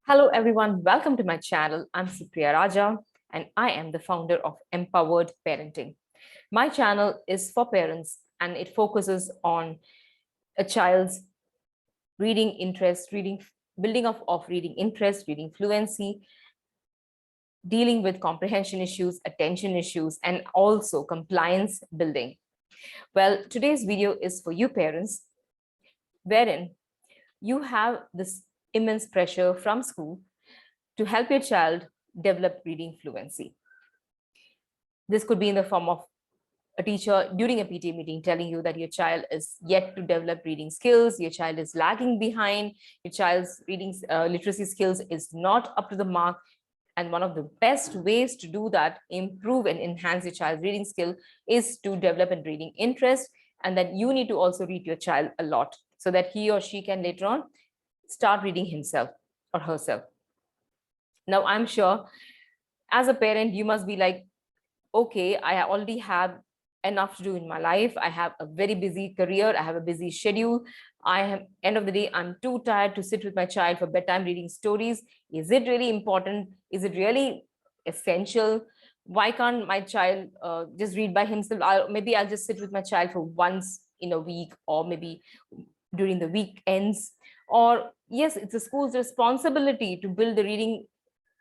Hello everyone, welcome to my channel. I'm Supriya Raja and I am the founder of Empowered Parenting. My channel is for parents and it focuses on a child's reading interest, building of reading interest, reading fluency, dealing with comprehension issues, attention issues, and also compliance building. Well, today's video is for you parents, wherein you have this immense pressure from school to help your child develop reading fluency. This could be in the form of a teacher during a PTA meeting telling you that your child is yet to develop reading skills, your child is lagging behind, your child's reading literacy skills is not up to the mark. And one of the best ways to do that, improve and enhance your child's reading skill, is to develop a reading interest. And that you need to also read your child a lot so that he or she can later on start reading himself or herself. Now, I'm sure as a parent, you must be like, okay, I already have enough to do in my life. I have a very busy career. I have a busy schedule. End of the day, I'm too tired to sit with my child for bedtime reading stories. Is it really important? Is it really essential? Why can't my child just read by himself? Maybe I'll just sit with my child for once in a week, or maybe during the weekends. Or yes, it's a school's responsibility to build the reading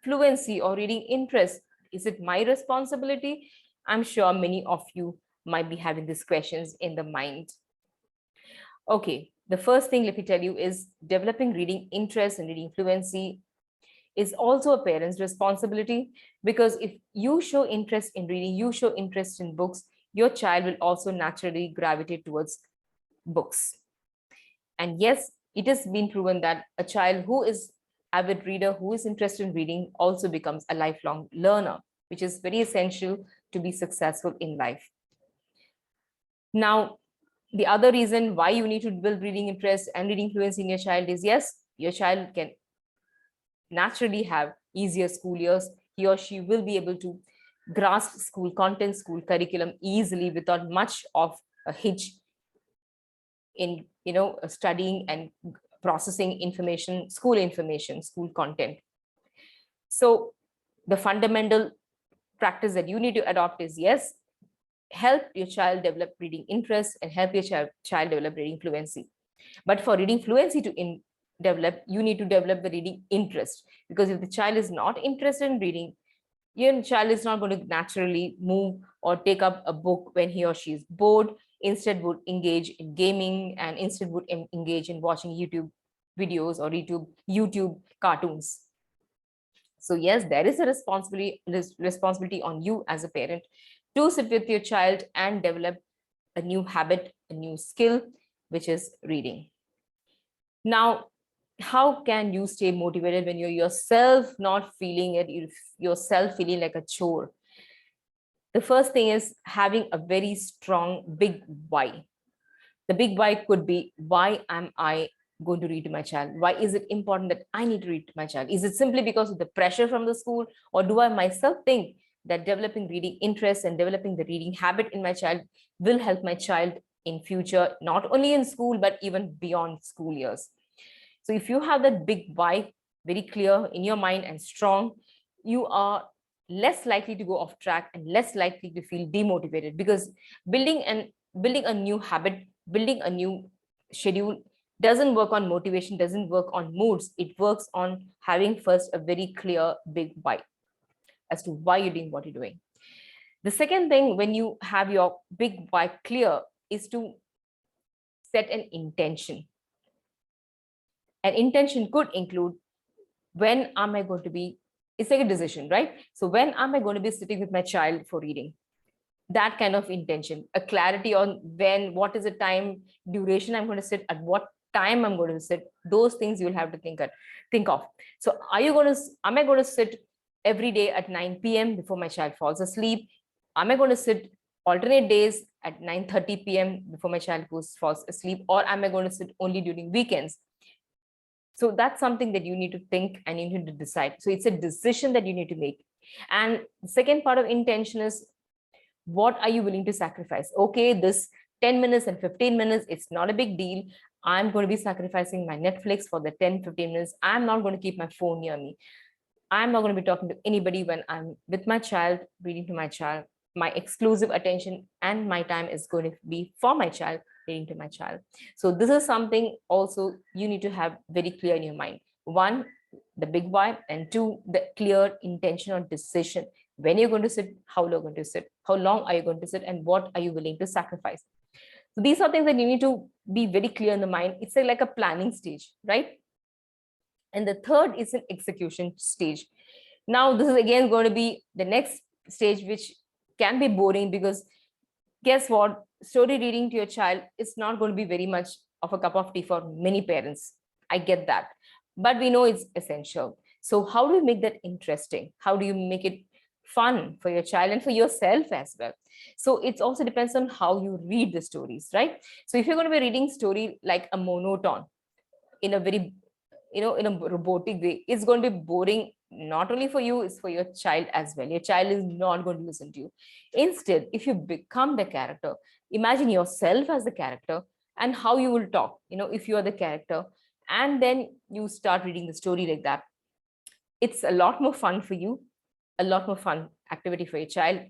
fluency or reading interest. Is it my responsibility? I'm sure many of you might be having these questions in the mind. Okay, the first thing let me tell you is developing reading interest and reading fluency is also a parent's responsibility, because if you show interest in reading, you show interest in books, your child will also naturally gravitate towards books. And yes, it has been proven that a child who is avid reader, who is interested in reading, also becomes a lifelong learner, which is very essential to be successful in life. Now, the other reason why you need to build reading interest and reading fluency in your child is, yes, your child can naturally have easier school years. He or she will be able to grasp school content, school curriculum easily without much of a hitch in studying and processing information, school content. So the fundamental practice that you need to adopt is, yes, help your child develop reading interest and help your child develop reading fluency. But for reading fluency to develop, you need to develop the reading interest, because if the child is not interested in reading, your child is not going to naturally move or take up a book when he or she is bored. Instead would engage in gaming, and instead would engage in watching YouTube videos or YouTube cartoons. So yes, there is a responsibility on you as a parent to sit with your child and develop a new habit, a new skill, which is reading. Now, how can you stay motivated when you're yourself not feeling it, yourself feeling like a chore? The first thing is having a very strong big why. The big why could be, why am I going to read to my child? Why is it important that I need to read to my child? Is it simply because of the pressure from the school, or do I myself think that developing reading interest and developing the reading habit in my child will help my child in future, not only in school but even beyond school years? So if you have that big why very clear in your mind and strong, you are less likely to go off track and less likely to feel demotivated, because building a new habit, building a new schedule doesn't work on motivation, doesn't work on moods. It works on having first a very clear big why as to why you're doing what you're doing. The second thing, when you have your big why clear, is to set an intention. An intention could include, when am I going to be, it's like a decision, right? So when am I going to be sitting with my child for reading? That kind of intention, a clarity on when, what is the time duration I'm going to sit, at what time I'm going to sit, those things you'll have to think of. So am I going to sit every day at 9 p.m. before my child falls asleep? Am I going to sit alternate days at 9:30 p.m. before my child falls asleep? Or am I going to sit only during weekends? So that's something that you need to think and you need to decide. So it's a decision that you need to make. And the second part of intention is, what are you willing to sacrifice? Okay, this 10 minutes and 15 minutes, it's not a big deal. I'm going to be sacrificing my Netflix for the 10-15 minutes. I'm not going to keep my phone near me. I'm not going to be talking to anybody when I'm with my child, reading to my child. My exclusive attention and my time is going to be for my child, reading to my child. So this is something also you need to have very clear in your mind. One, the big why, and two, the clear intention or decision. When you're going to sit, how long you're going to sit, how long are you going to sit, and what are you willing to sacrifice. So these are things that you need to be very clear in the mind. It's like a planning stage, right? And the third is an execution stage. Now, this is again going to be the next stage, which can be boring because guess what? Story reading to your child is not going to be very much of a cup of tea for many parents. I get that. But we know it's essential. So how do you make that interesting? How do you make it fun for your child and for yourself as well? So it also depends on how you read the stories, right? So if you're going to be reading story like a monotone in a very, in a robotic way, it's going to be boring, not only for you, it's for your child as well. Your child is not going to listen to you. Instead, if you become the character, imagine yourself as the character and how you will talk, if you are the character, and then you start reading the story like that. It's a lot more fun for you, a lot more fun activity for your child.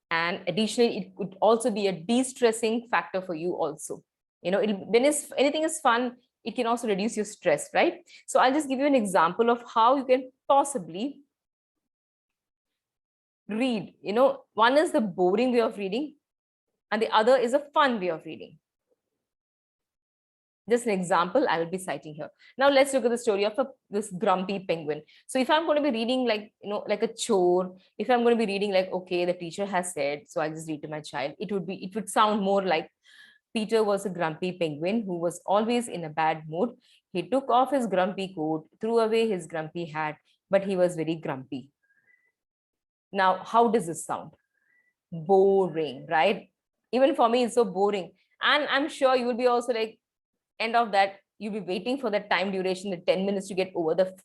And additionally, it could also be a de-stressing factor for you also. When anything is fun, it can also reduce your stress, right? So I'll just give you an example of how you can possibly read. One is the boring way of reading, and the other is a fun way of reading. Just an example I will be citing here. Now let's look at the story of this grumpy penguin. So if I'm going to be reading like a chore, if I'm going to be reading like, okay, the teacher has said, so I'll just read to my child, it would sound more like Peter was a grumpy penguin who was always in a bad mood. He took off his grumpy coat, threw away his grumpy hat, but he was very grumpy. Now, how does this sound? Boring, right? Even for me, it's so boring. And I'm sure you will be also like, end of that, you'll be waiting for the time duration, the 10 minutes to get over, the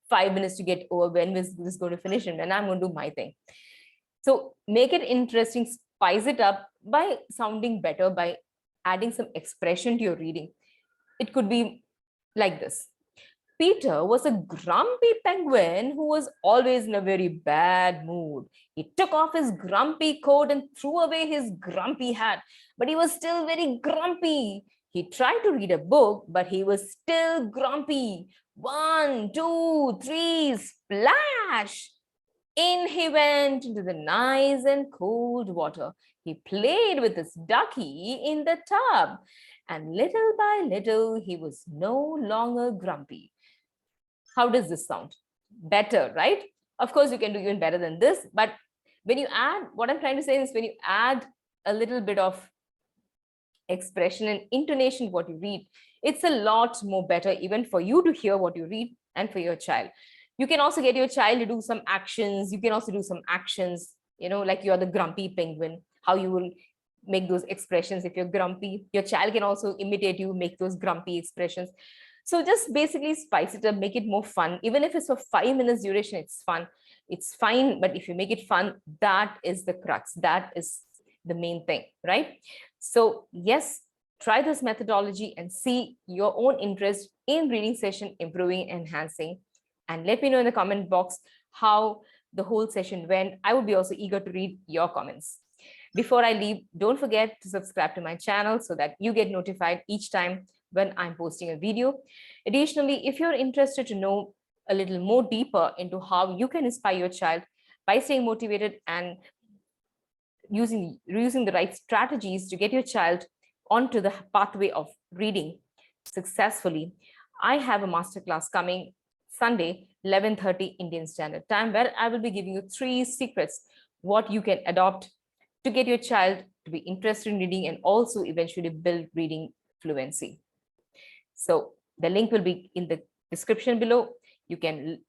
5 minutes to get over, when is this going to finish, and when I'm going to do my thing. So make it interesting, spice it up by sounding better, by adding some expression to your reading. It could be like this. Peter was a grumpy penguin who was always in a very bad mood. He took off his grumpy coat and threw away his grumpy hat, but he was still very grumpy. He tried to read a book, but he was still grumpy. 1, 2, 3, splash! In he went into the nice and cold water. He played with his ducky in the tub, and little by little, he was no longer grumpy. How does this sound? Better, right? Of course, you can do even better than this, but when you add, what I'm trying to say is when you add a little bit of expression and intonation what you read, it's a lot more better even for you to hear what you read and for your child. You can also get your child to do some actions. You can also do some actions, like you're the grumpy penguin, how you will make those expressions. If you're grumpy, your child can also imitate you, make those grumpy expressions. So just basically spice it up, make it more fun. Even if it's for 5 minutes duration, it's fun. It's fine. But if you make it fun, that is the crux. That is the main thing, right? So yes, try this methodology and see your own interest in reading session improving, enhancing. And let me know in the comment box how the whole session went. I would be also eager to read your comments. Before I leave, don't forget to subscribe to my channel so that you get notified each time when I'm posting a video. Additionally, if you're interested to know a little more deeper into how you can inspire your child by staying motivated and using the right strategies to get your child onto the pathway of reading successfully, I have a masterclass coming Sunday, 11:30 Indian Standard Time, where I will be giving you 3 secrets what you can adopt to get your child to be interested in reading and also eventually build reading fluency. So the link will be in the description below. You can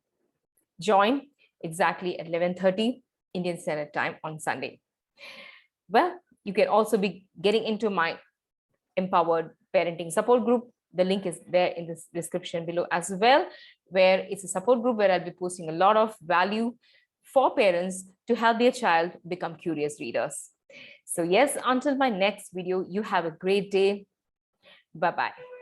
join exactly at 11:30 Indian Standard Time on Sunday. Well, you can also be getting into my empowered parenting support group. The link is there in this description below as well, where it's a support group where I'll be posting a lot of value for parents to help their child become curious readers. So yes, until my next video, you have a great day. Bye-bye.